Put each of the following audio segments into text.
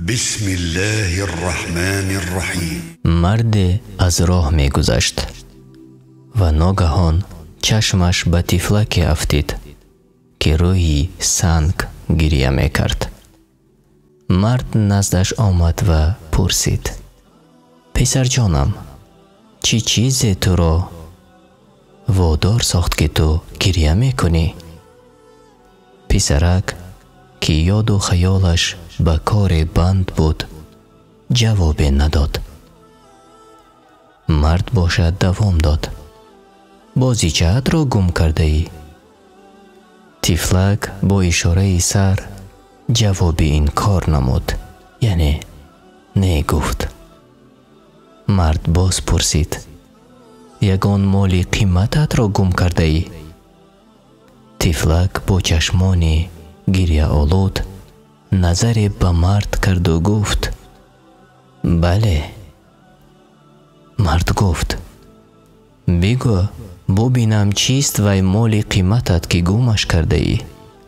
بسم الله الرحمن الرحیم. مرد از راه می گذشت و ناگهان چشمش به طفلکی افتید که روی سنگ گریه می کرد. مرد نزدش آمد و پرسید: پسر جانم، چی چیزی تو را وادار ساخت که تو گریه می کنی؟ پسرک که یاد و خیالش به کار بند بود جواب نداد. مرد باشد دوام داد: بازیچه‌ات را گم کرده ای؟ طفلک با اشاره سر جواب این کار نمود، یعنی نه گفت. مرد باز پرسید: یگان مال قیمتت را گم کرده ای؟ طفلک با چشمانی گریه آلود نظری به مرد کرد و گفت: بله. مرد گفت: بگو ببینم چیست وی مال قیمتت که گمش کرده ای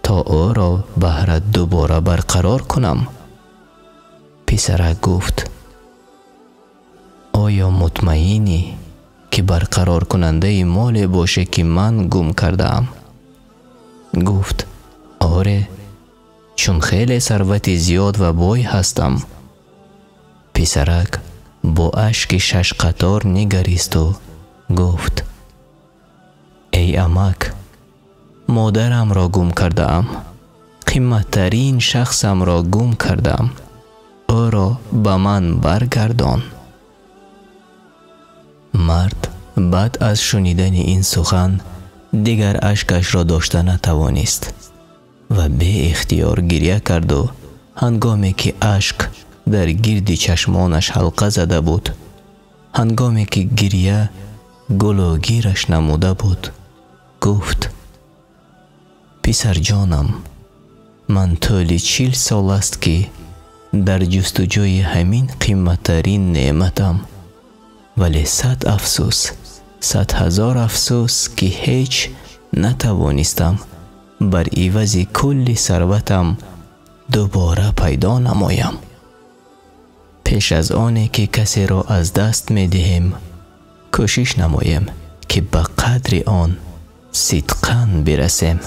تا او را بهرت دوباره برقرار کنم. پسرک گفت: آیا مطمئنی که برقرار کننده مال باشه که من گم کردم؟ گفت: آره، چون خیلی ثروت زیاد و بای هستم. پسرک با اشک 6 قطار نگریست و گفت: ای عمک، مادرم را گم کرده ام، قیمتترین شخصم را گم کردم، او را به من برگردان. مرد بعد از شنیدن این سخن دیگر اشکش را داشته نتوانست و به اختیار گریه کرد و هنگامی که اشک در گرد چشمانش حلقه زده بود، هنگامی که گریه گل و گیرش نموده بود، گفت: پسر جانم، من طول 40 سال است که در جستجوی همین قیمتترین نعمتم، ولی 100 افسوس، 100,000 افسوس که هیچ نتوانستم بر عوض کل ثروتم دوباره پیدا نمایم. پیش از آنی که کسی را از دست می دهیم کوشش نماییم که به قدر آن صدقاً برسیم.